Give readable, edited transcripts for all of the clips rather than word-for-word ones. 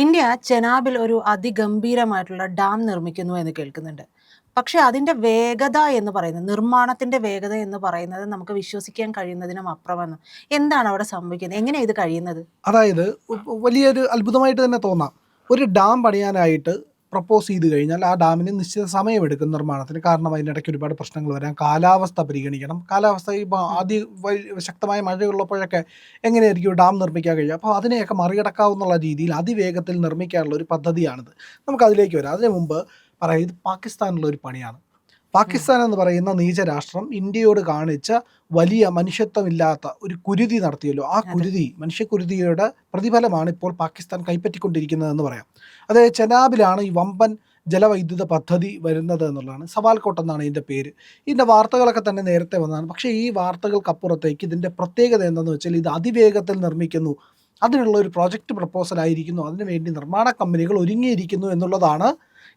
India ചെനാബിൽ ഒരു അതിഗംഭീരമായിട്ടുള്ള dam നിർമ്മിക്കുന്നു എന്ന് കേൾക്കുന്നുണ്ട്. പക്ഷെ അതിന്റെ വേഗത എന്ന് പറയുന്നത്, നിർമ്മാണത്തിന്റെ വേഗത എന്ന് പറയുന്നത് നമുക്ക് വിശ്വസിക്കാൻ കഴിയുന്നതിനും അപ്പുറമാണ്. എന്താണ് അവിടെ സംഭവിക്കുന്നത്? എങ്ങനെയാണ് ഇത് കഴിയുന്നത്? അതായത് വലിയൊരു അത്ഭുതമായിട്ട് തന്നെ തോന്നാം. ഒരു ഡാം പണിയാനായിട്ട് പ്രപ്പോസ് ചെയ്ത് കഴിഞ്ഞാൽ ആ ഡാമിന് നിശ്ചിത സമയമെടുക്കും നിർമ്മാണത്തിന്. കാരണം അതിനിടയ്ക്ക് ഒരുപാട് പ്രശ്നങ്ങൾ വരാം. കാലാവസ്ഥ പരിഗണിക്കണം. കാലാവസ്ഥ ഇപ്പോൾ ഉം. ശക്തമായ മഴയുള്ളപ്പോഴൊക്കെ എങ്ങനെയായിരിക്കും ഡാം നിർമ്മിക്കാൻ കഴിയുക? അപ്പോൾ അതിനെയൊക്കെ മറികടക്കാവുന്ന രീതിയിൽ അതിവേഗത്തിൽ നിർമ്മിക്കാനുള്ള ഒരു പദ്ധതിയാണിത്. നമുക്കതിലേക്ക് വരാം. അതിനു മുമ്പ് പറയാം, ഇത് പാകിസ്ഥാനിലുള്ള ഒരു പണിയാണ്. ഉം. പാകിസ്ഥാൻ എന്ന് പറയുന്ന നീചരാഷ്ട്രം ഇന്ത്യയോട് കാണിച്ച വലിയ മനുഷ്യത്വമില്ലാത്ത ഒരു കുരുതി നടത്തിയല്ലോ. ആ അതെ. മനുഷ്യക്കുരുതിയുടെ പ്രതിഫലമാണ് ഇപ്പോൾ പാകിസ്ഥാൻ കൈപ്പറ്റിക്കൊണ്ടിരിക്കുന്നതെന്ന് പറയാം. അത് ചെനാബിലാണ് ഈ വമ്പൻ ജലവൈദ്യുത പദ്ധതി വരുന്നത് എന്നുള്ളതാണ്. സവാൽകോട്ട് എന്നാണ് ഇതിൻ്റെ പേര്. ഇതിൻ്റെ വാർത്തകളൊക്കെ തന്നെ നേരത്തെ വന്നതാണ്. പക്ഷേ ഈ വാർത്തകൾക്കപ്പുറത്തേക്ക് ഇതിൻ്റെ പ്രത്യേകത എന്താണെന്ന് വെച്ചാൽ ഇത് അതിവേഗത്തിൽ നിർമ്മിക്കുന്നു, അതിനുള്ള ഒരു പ്രോജക്റ്റ് പ്രപ്പോസൽ ആയിരിക്കുന്നു, അതിനുവേണ്ടി നിർമ്മാണ കമ്പനികൾ ഒരുങ്ങിയിരിക്കുന്നു എന്നുള്ളതാണ്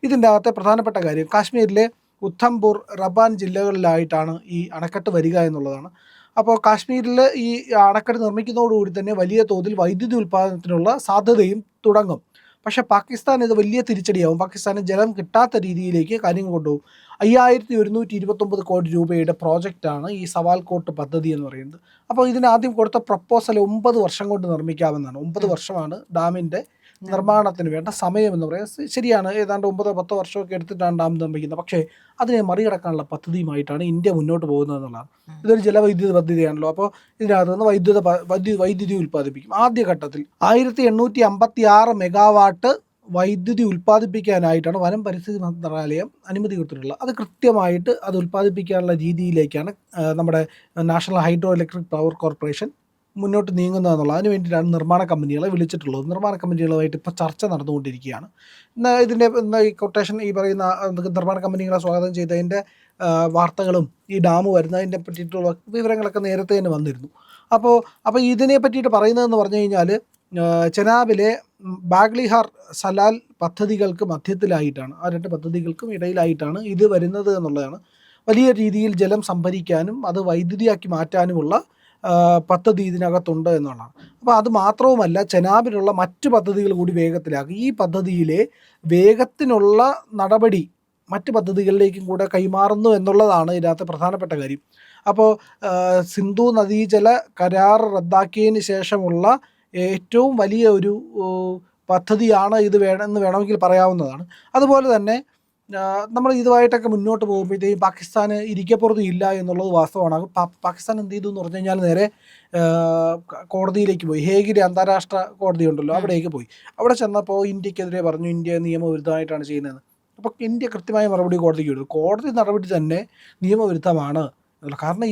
ഇതിൻ്റെ അകത്തെ പ്രധാനപ്പെട്ട കാര്യം. കാശ്മീരിലെ ഉദ്ധംപൂർ, റബാൻ ജില്ലകളിലായിട്ടാണ് ഈ അണക്കെട്ട് വരിക എന്നുള്ളതാണ്. അപ്പോൾ കാശ്മീരിൽ ഈ അണക്കെട്ട് നിർമ്മിക്കുന്നതോടുകൂടി തന്നെ വലിയ തോതിൽ വൈദ്യുതി ഉൽപ്പാദനത്തിനുള്ള സാധ്യതയും തുടങ്ങും. പക്ഷേ പാകിസ്ഥാൻ ഇത് വലിയ തിരിച്ചടിയാവും. പാകിസ്ഥാന് ജലം കിട്ടാത്ത രീതിയിലേക്ക് കാര്യങ്ങൾ കൊണ്ടുപോകും. 5129 കോടി രൂപയുടെ പ്രോജക്റ്റാണ് ഈ സവാൽകോട്ട് പദ്ധതി എന്ന് പറയുന്നത്. അപ്പോൾ ഇതിനാദ്യം കൊടുത്ത പ്രപ്പോസൽ 9 വർഷം കൊണ്ട് നിർമ്മിക്കാമെന്നാണ്. 9 വർഷമാണ് ഡാമിൻ്റെ നിർമ്മാണത്തിന് വേണ്ട സമയം എന്ന് പറയുന്നത്. ശരിയാണ്, ഏതാണ്ട് 9-10 വർഷമൊക്കെ എടുത്തിട്ടാണ് ഡാം നിർമ്മിക്കുന്നത്. പക്ഷേ അതിനെ മറികടക്കാനുള്ള പദ്ധതിയുമായിട്ടാണ് ഇന്ത്യ മുന്നോട്ട് പോകുന്നത് എന്നുള്ളതാണ്. ഇതൊരു ജലവൈദ്യുത പദ്ധതിയാണല്ലോ. അപ്പോൾ ഇതിനകത്ത് നിന്ന് വൈദ്യുതി ഉൽപ്പാദിപ്പിക്കും. ആദ്യഘട്ടത്തിൽ 1856 മെഗാവാട്ട് വൈദ്യുതി ഉൽപ്പാദിപ്പിക്കാനായിട്ടാണ് വനം പരിസ്ഥിതി മന്ത്രാലയം അനുമതി കൊടുത്തിട്ടുള്ളത്. അത് കൃത്യമായിട്ട് അത് ഉൽപ്പാദിപ്പിക്കാനുള്ള രീതിയിലേക്കാണ് നമ്മുടെ national hydro electric power corporation മുന്നോട്ട് നീങ്ങുന്നതെന്നുള്ളത്. അതിന് വേണ്ടിയിട്ടാണ് നിർമ്മാണ കമ്പനികളെ വിളിച്ചിട്ടുള്ളത്. നിർമ്മാണ കമ്പനികളുമായിട്ട് ഇപ്പോൾ ചർച്ച നടന്നുകൊണ്ടിരിക്കുകയാണ്. ഇതിൻ്റെ ഈ കൊട്ടേഷൻ, ഈ പറയുന്ന നിർമ്മാണ കമ്പനികളെ സ്വാഗതം ചെയ്തതിൻ്റെ വാർത്തകളും ഈ ഡാം വരുന്നതിനെ പറ്റിയിട്ടുള്ള വിവരങ്ങളൊക്കെ നേരത്തെ തന്നെ വന്നിരുന്നു. അപ്പോൾ ഇതിനെ പറ്റിയിട്ട് പറയുന്നതെന്ന് പറഞ്ഞു കഴിഞ്ഞാൽ, ചെനാബിലെ ബാഗ്ലിഹാർ, സലാൽ പദ്ധതികൾക്ക് മധ്യത്തിലായിട്ടാണ്, ആ രണ്ട് പദ്ധതികൾക്കും ഇടയിലായിട്ടാണ് ഇത് വരുന്നത് എന്നുള്ളതാണ്. വലിയ രീതിയിൽ ജലം സംഭരിക്കാനും അത് വൈദ്യുതിയാക്കി മാറ്റാനുമുള്ള പദ്ധതി ഇതിനകത്തുണ്ട് എന്നുള്ളതാണ്. അപ്പോൾ അത് മാത്രവുമല്ല, ചെനാബിലുള്ള മറ്റ് പദ്ധതികൾ കൂടി വേഗത്തിലാക്കി. ഈ പദ്ധതിയിലെ വേഗത്തിനുള്ള നടപടി മറ്റ് പദ്ധതികളിലേക്കും കൂടെ കൈമാറുന്നു എന്നുള്ളതാണ് ഇതിനകത്ത് പ്രധാനപ്പെട്ട കാര്യം. അപ്പോൾ സിന്ധു നദീജല കരാർ റദ്ദാക്കിയതിന് ശേഷമുള്ള ഏറ്റവും വലിയ ഒരു പദ്ധതിയാണ് ഇത് എന്ന് വേണമെങ്കിൽ പറയാവുന്നതാണ്. അതുപോലെ തന്നെ നമ്മൾ ഇതുമായിട്ടൊക്കെ മുന്നോട്ട് പോകുമ്പോഴത്തേക്കും പാകിസ്ഥാന് ഇരിക്കപ്പുറത്തും ഇല്ല എന്നുള്ളത് വാസ്തവമാണ്. പാകിസ്ഥാൻ എന്ത് ചെയ്തു എന്ന് പറഞ്ഞു കഴിഞ്ഞാൽ നേരെ കോടതിയിലേക്ക് പോയി. ഹേഗിലെ അന്താരാഷ്ട്ര കോടതി ഉണ്ടല്ലോ, അവിടേക്ക് പോയി. അവിടെ ചെന്നപ്പോൾ ഇന്ത്യക്കെതിരെ പറഞ്ഞു ഇന്ത്യ നിയമവിരുദ്ധമായിട്ടാണ് ചെയ്യുന്നത്. അപ്പോൾ ഇന്ത്യ കൃത്യമായ മറുപടി കോടതിക്ക് കൊടുത്തു. കോടതി നടപടി തന്നെ നിയമവിരുദ്ധമാണ്. കാരണം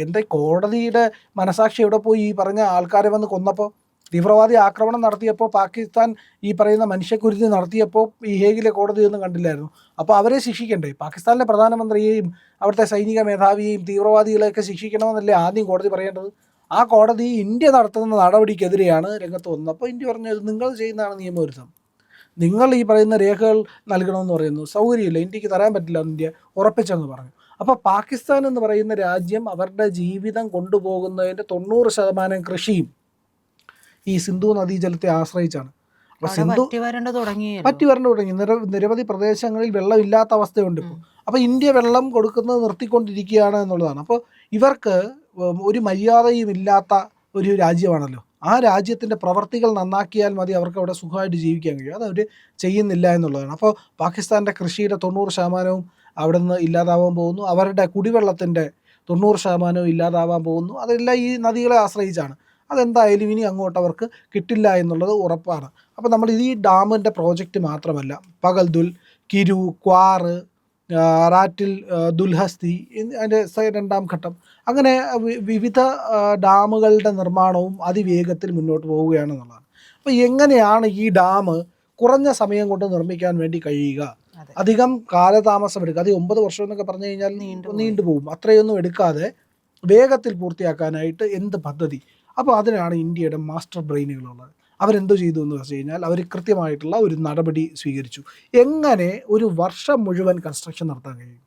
എൻ്റെ കോടതിയുടെ മനസാക്ഷി എവിടെ പോയി? ഈ പറഞ്ഞ ആൾക്കാരെ വന്ന് കൊന്നപ്പോൾ, തീവ്രവാദി ആക്രമണം നടത്തിയപ്പോൾ, പാകിസ്ഥാൻ ഈ പറയുന്ന മനുഷ്യക്കുരുതി നടത്തിയപ്പോൾ ഈ ഹേഗിലെ കോടതിയൊന്നും കണ്ടില്ലായിരുന്നു. അപ്പോൾ അവരെ ശിക്ഷിക്കണ്ടേ? പാകിസ്ഥാനിലെ പ്രധാനമന്ത്രിയെയും അവിടുത്തെ സൈനിക മേധാവിയെയും തീവ്രവാദികളെയൊക്കെ ശിക്ഷിക്കണമെന്നല്ലേ ആദ്യം കോടതി പറയേണ്ടത്? ആ കോടതി ഇന്ത്യ നടത്തുന്ന നടപടിക്കെതിരെയാണ് രംഗത്ത് വന്നത്. അപ്പോൾ ഇന്ത്യ പറഞ്ഞത് നിങ്ങൾ ചെയ്യുന്നതാണ് നിയമവിരുദ്ധം. നിങ്ങൾ ഈ പറയുന്ന രേഖകൾ നൽകണമെന്ന് പറയുന്നു. സൗകര്യമില്ല, ഇന്ത്യക്ക് തരാൻ പറ്റില്ല എന്ന് ഇന്ത്യ ഉറപ്പിച്ചെന്ന് പറഞ്ഞു. അപ്പോൾ പാകിസ്ഥാൻ എന്ന് പറയുന്ന രാജ്യം അവരുടെ ജീവിതം കൊണ്ടുപോകുന്നതിൻ്റെ 90% കൃഷിയും ഈ സിന്ധു നദീജലത്തെ ആശ്രയിച്ചാണ്. അപ്പോൾ പറ്റി വരേണ്ട തുടങ്ങി. നിരവധി പ്രദേശങ്ങളിൽ വെള്ളമില്ലാത്ത അവസ്ഥയുണ്ട് ഇപ്പോൾ. അപ്പോൾ ഇന്ത്യ വെള്ളം കൊടുക്കുന്നത് നിർത്തിക്കൊണ്ടിരിക്കുകയാണ് എന്നുള്ളതാണ്. അപ്പോൾ ഇവർക്ക് ഒരു മര്യാദയും ഇല്ലാത്ത ഒരു രാജ്യമാണല്ലോ. ആ രാജ്യത്തിൻ്റെ പ്രവർത്തികൾ നന്നാക്കിയാൽ മതി അവർക്ക് അവിടെ സുഖമായിട്ട് ജീവിക്കാൻ കഴിയും. അതവർ ചെയ്യുന്നില്ല എന്നുള്ളതാണ്. അപ്പോൾ പാകിസ്ഥാൻ്റെ കൃഷിയുടെ 90% അവിടെ നിന്ന് ഇല്ലാതാവാൻ പോകുന്നു. അവരുടെ കുടിവെള്ളത്തിൻ്റെ 90% ഇല്ലാതാവാൻ പോകുന്നു. അതെല്ലാം ഈ നദികളെ ആശ്രയിച്ചാണ്. അതെന്തായാലും ഇനി അങ്ങോട്ട് അവർക്ക് കിട്ടില്ല എന്നുള്ളത് ഉറപ്പാണ്. അപ്പോൾ നമ്മൾ ഈ ഡാമിൻ്റെ പ്രോജക്റ്റ് മാത്രമല്ല, പകൽദുൽ, കിരു, ക്വാർ, റാറ്റിൽ, ദുൽഹസ്തി, അതിൻ്റെ രണ്ടാം ഘട്ടം, അങ്ങനെ വിവിധ ഡാമുകളുടെ നിർമ്മാണവും അതിവേഗത്തിൽ മുന്നോട്ട് പോവുകയാണെന്നുള്ളതാണ്. അപ്പോൾ എങ്ങനെയാണ് ഈ ഡാം കുറഞ്ഞ സമയം കൊണ്ട് നിർമ്മിക്കാൻ വേണ്ടി കഴിയുക? അധികം കാലതാമസം എടുക്കുക. അത് 9 വർഷം എന്നൊക്കെ പറഞ്ഞു കഴിഞ്ഞാൽ നീണ്ടുപോകും. അത്രയൊന്നും എടുക്കാതെ വേഗത്തിൽ പൂർത്തിയാക്കാനായിട്ട് എന്ത് പദ്ധതി? അപ്പോൾ അതിനാണ് ഇന്ത്യയുടെ മാസ്റ്റർ ബ്രെയിനുകളുള്ളത്. അവരെന്തോ ചെയ്തു എന്ന് വെച്ച് കഴിഞ്ഞാൽ, അവർ കൃത്യമായിട്ടുള്ള ഒരു നടപടി സ്വീകരിച്ചു. എങ്ങനെ ഒരു വർഷം മുഴുവൻ കൺസ്ട്രക്ഷൻ നടത്താൻ കഴിയും,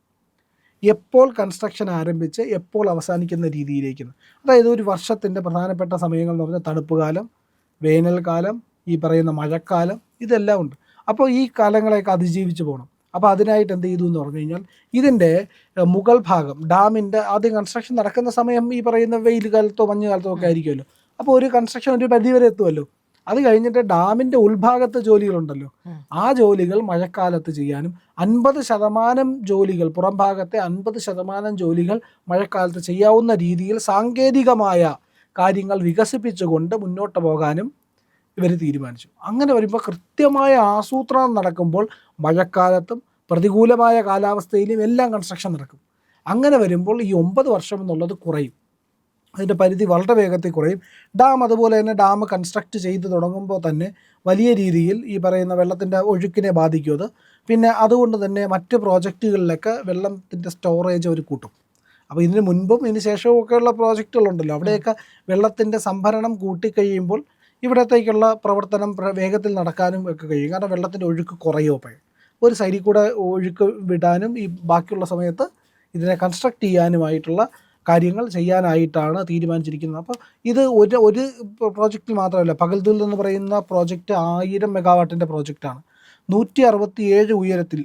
എപ്പോൾ കൺസ്ട്രക്ഷൻ ആരംഭിച്ച് എപ്പോൾ അവസാനിക്കുന്ന രീതിയിലേക്ക്. അതായത് ഒരു വർഷത്തിൻ്റെ പ്രധാനപ്പെട്ട സമയങ്ങൾ എന്ന് പറഞ്ഞാൽ തണുപ്പ് കാലം, വേനൽക്കാലം, ഈ പറയുന്ന മഴക്കാലം, ഇതെല്ലാം ഉണ്ട്. അപ്പോൾ ഈ കാലങ്ങളെയൊക്കെ അതിജീവിച്ച് പോകണം. അപ്പോൾ അതിനായിട്ട് എന്ത് ചെയ്തു എന്ന് പറഞ്ഞു കഴിഞ്ഞാൽ ഇതിൻ്റെ മുകൾ ഭാഗം ഡാമിൻ്റെ ആദ്യം കൺസ്ട്രക്ഷൻ നടക്കുന്ന സമയം ഈ പറയുന്ന വെയിൽ കാലത്തോ മഞ്ഞ് കാലത്തോ ഒക്കെ ആയിരിക്കുമല്ലോ. അപ്പോൾ ഒരു കൺസ്ട്രക്ഷൻ ഒരു പരിധി വരെ എത്തുമല്ലോ. അത് കഴിഞ്ഞിട്ട് ഡാമിൻ്റെ ഉൾഭാഗത്തെ ജോലികളുണ്ടല്ലോ, ആ ജോലികൾ മഴക്കാലത്ത് ചെയ്യാനും 50% ജോലികൾ, പുറം ഭാഗത്തെ 50% ജോലികൾ മഴക്കാലത്ത് ചെയ്യാവുന്ന രീതിയിൽ സാങ്കേതികമായ കാര്യങ്ങൾ വികസിപ്പിച്ചുകൊണ്ട് മുന്നോട്ട് പോകാനും ഇവർ തീരുമാനിച്ചു. അങ്ങനെ വരുമ്പോൾ കൃത്യമായ ആസൂത്രണം നടക്കുമ്പോൾ മഴക്കാലത്തും പ്രതികൂലമായ കാലാവസ്ഥയിലും എല്ലാം കൺസ്ട്രക്ഷൻ നടക്കും. അങ്ങനെ വരുമ്പോൾ ഈ 9 വർഷം എന്നുള്ളത് കുറയും, അതിൻ്റെ പരിധി വളരെ വേഗത്തിൽ കുറയും. ഡാം അതുപോലെ തന്നെ ഡാം കൺസ്ട്രക്റ്റ് ചെയ്ത് തുടങ്ങുമ്പോൾ തന്നെ വലിയ രീതിയിൽ ഈ പറയുന്ന വെള്ളത്തിൻ്റെ ഒഴുക്കിനെ ബാധിക്കും അത്. പിന്നെ അതുകൊണ്ട് തന്നെ മറ്റ് പ്രോജക്റ്റുകളിലൊക്കെ വെള്ളത്തിൻ്റെ സ്റ്റോറേജ് അവർ കൂട്ടും. അപ്പോൾ ഇതിന് മുൻപും ഇതിന് ശേഷവും ഒക്കെയുള്ള പ്രോജക്റ്റുകളുണ്ടല്ലോ, അവിടെയൊക്കെ വെള്ളത്തിൻ്റെ സംഭരണം കൂട്ടിക്കഴിയുമ്പോൾ ഇവിടത്തേക്കുള്ള പ്രവർത്തനം വേഗത്തിൽ നടക്കാനും ഒക്കെ കഴിയും. കാരണം വെള്ളത്തിൻ്റെ ഒഴുക്ക് കുറയും. അപ്പോൾ ഒരു സൈഡിൽ കൂടെ ഒഴുക്ക് വിടാനും ഈ ബാക്കിയുള്ള സമയത്ത് ഇതിനെ കൺസ്ട്രക്റ്റ് ചെയ്യാനുമായിട്ടുള്ള കാര്യങ്ങൾ ചെയ്യാനായിട്ടാണ് തീരുമാനിച്ചിരിക്കുന്നത്. അപ്പോൾ ഇത് ഒരു പ്രോജക്റ്റിൽ മാത്രമല്ല. പകൽദുൽ എന്ന് പറയുന്ന പ്രോജക്റ്റ് 1000 മെഗാവാട്ടിൻ്റെ പ്രോജക്റ്റാണ്. 167 ഉയരത്തിൽ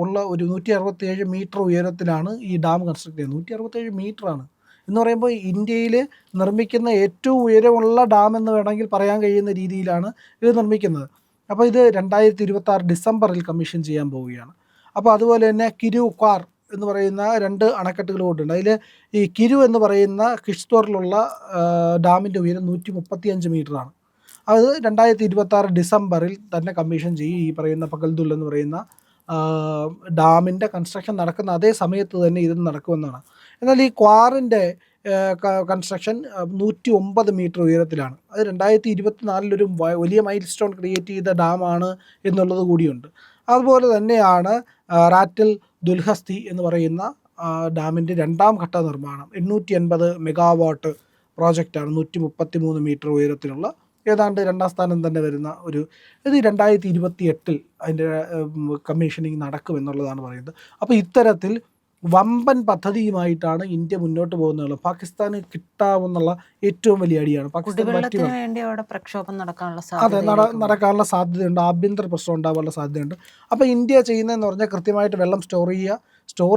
ഉള്ള ഒരു 167 മീറ്റർ ഉയരത്തിലാണ് ഈ ഡാം കൺസ്ട്രക്ട് ചെയ്യുന്നത്. 167 മീറ്ററാണ് എന്ന് പറയുമ്പോൾ ഇന്ത്യയിൽ നിർമ്മിക്കുന്ന ഏറ്റവും ഉയരമുള്ള ഡാം എന്ന് വേണമെങ്കിൽ പറയാൻ കഴിയുന്ന രീതിയിലാണ് ഇത് നിർമ്മിക്കുന്നത്. അപ്പോൾ ഇത് 2026 ഡിസംബറിൽ കമ്മീഷൻ ചെയ്യാൻ പോവുകയാണ്. അപ്പോൾ അതുപോലെ തന്നെ കിരു ക്വാർ എന്ന് പറയുന്ന 2 അണക്കെട്ടുകൾ കൊണ്ടുണ്ട്. അതിൽ ഈ കിരു എന്ന് പറയുന്ന കിഷ്ത്വാറിലുള്ള ഡാമിൻ്റെ ഉയരം 135 മീറ്ററാണ്. അത് 2026 ഡിസംബറിൽ തന്നെ കമ്മീഷൻ ചെയ്യും. ഈ പറയുന്ന പകൽദുൽ എന്ന് പറയുന്ന ഡാമിൻ്റെ കൺസ്ട്രക്ഷൻ നടക്കുന്ന അതേ സമയത്ത് തന്നെ ഇത് നടക്കുമെന്നാണ്. എന്നാൽ ഈ ക്വാറിൻ്റെ കൺസ്ട്രക്ഷൻ 109 മീറ്റർ ഉയരത്തിലാണ്. അത് 2024 വലിയ മൈൽ സ്റ്റോൺ ക്രിയേറ്റ് ചെയ്ത ഡാമാണ് എന്നുള്ളത് കൂടിയുണ്ട്. അതുപോലെ തന്നെയാണ് റാറ്റിൽ ദുൽഹസ്തി എന്ന് പറയുന്ന ഡാമിൻ്റെ 2ാം ഘട്ട നിർമ്മാണം 880 മെഗാവാട്ട് പ്രോജക്റ്റാണ്. 133 മീറ്റർ ഉയരത്തിലുള്ള ഏതാണ്ട് 2ാം സ്ഥാനം തന്നെ വരുന്ന ഒരു ഇത് 2028 അതിൻ്റെ കമ്മീഷനിങ് നടക്കുമെന്നുള്ളതാണ് പറയുന്നത്. അപ്പോൾ ഇത്തരത്തിൽ വമ്പൻ പദ്ധതിയുമായിട്ടാണ് ഇന്ത്യ മുന്നോട്ട് പോകുന്നത്. പാകിസ്ഥാന് കിട്ടാവുന്നുള്ള ഏറ്റവും വലിയ അടിയാണ്. പ്രക്ഷോഭം നടക്കാനുള്ള അതെ നടക്കാനുള്ള സാധ്യതയുണ്ട്. ആഭ്യന്തര പ്രശ്നം ഉണ്ടാവാനുള്ള സാധ്യതയുണ്ട്. അപ്പോൾ ഇന്ത്യ ചെയ്യുന്നതെന്ന് പറഞ്ഞാൽ കൃത്യമായിട്ട് വെള്ളം സ്റ്റോർ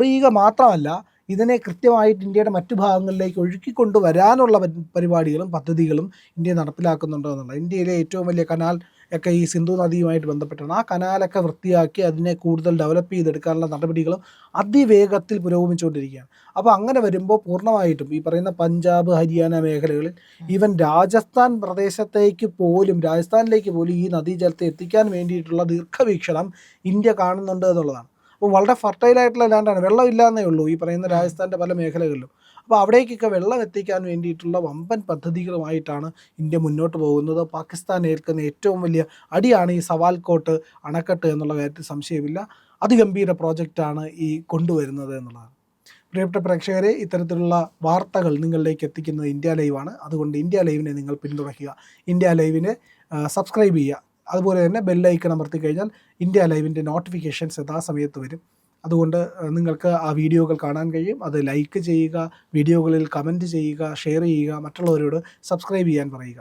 ചെയ്യുക മാത്രമല്ല, ഇതിനെ കൃത്യമായിട്ട് ഇന്ത്യയുടെ മറ്റു ഭാഗങ്ങളിലേക്ക് ഒഴുക്കിക്കൊണ്ടുവരാനുള്ള പരിപാടികളും പദ്ധതികളും ഇന്ത്യ നടപ്പിലാക്കുന്നുണ്ടോ എന്നുള്ളത്. ഇന്ത്യയിലെ ഏറ്റവും വലിയ കനാൽ ഒക്കെ ഈ സിന്ധു നദിയുമായിട്ട് ബന്ധപ്പെട്ടാണ്. ആ കനാലൊക്കെ വൃത്തിയാക്കി അതിനെ കൂടുതൽ ഡെവലപ്പ് ചെയ്തെടുക്കാനുള്ള നടപടികളും അതിവേഗത്തിൽ പുരോഗമിച്ചുകൊണ്ടിരിക്കുകയാണ്. അപ്പോൾ അങ്ങനെ വരുമ്പോൾ പൂർണ്ണമായിട്ടും ഈ പറയുന്ന പഞ്ചാബ്, ഹരിയാന മേഖലകളിൽ ഈവൻ രാജസ്ഥാനിലേക്ക് പോലും ഈ നദീജലത്തെ എത്തിക്കാൻ വേണ്ടിയിട്ടുള്ള ദീർഘവീക്ഷണം ഇന്ത്യ കാണുന്നുണ്ട് എന്നുള്ളതാണ്. അപ്പോൾ വളരെ ഫർട്ടൈലായിട്ടുള്ള ലാൻഡാണ്. വെള്ളമില്ലാന്നേ ഉള്ളൂ ഈ പറയുന്ന രാജസ്ഥാൻ്റെ പല മേഖലകളിലും. അപ്പോൾ അവിടേക്കൊക്കെ വെള്ളം എത്തിക്കാൻ വേണ്ടിയിട്ടുള്ള വമ്പൻ പദ്ധതികളുമായിട്ടാണ് ഇന്ത്യ മുന്നോട്ട് പോകുന്നത്. പാകിസ്ഥാൻ ഏൽക്കുന്ന ഏറ്റവും വലിയ അടിയാണ് ഈ സവാൽകോട്ട് അണക്കെട്ട് എന്നുള്ള കാര്യത്തിൽ സംശയമില്ല. അതിഗംഭീര പ്രോജക്റ്റാണ് ഈ കൊണ്ടുവരുന്നത് എന്നുള്ളതാണ്. പ്രിയപ്പെട്ട പ്രേക്ഷകരെ, ഇത്തരത്തിലുള്ള വാർത്തകൾ നിങ്ങളിലേക്ക് എത്തിക്കുന്നത് ഇന്ത്യ ലൈവാണ്. അതുകൊണ്ട് ഇന്ത്യ ലൈവിനെ നിങ്ങൾ പിന്തുണയ്ക്കുക. ഇന്ത്യ ലൈവിനെ സബ്സ്ക്രൈബ് ചെയ്യുക. അതുപോലെ തന്നെ ബെല്ലൈക്കൺ അമർത്തി കഴിഞ്ഞാൽ ഇന്ത്യ ലൈവിൻ്റെ നോട്ടിഫിക്കേഷൻസ് യഥാസമയത്ത് വരും. അതുകൊണ്ട് നിങ്ങൾക്ക് ആ വീഡിയോകൾ കാണാൻ കഴിയും. അത് ലൈക്ക് ചെയ്യുക, വീഡിയോകളിൽ കമൻറ്റ് ചെയ്യുക, ഷെയർ ചെയ്യുക, മറ്റുള്ളവരോട് സബ്സ്ക്രൈബ് ചെയ്യാൻ പറയുക.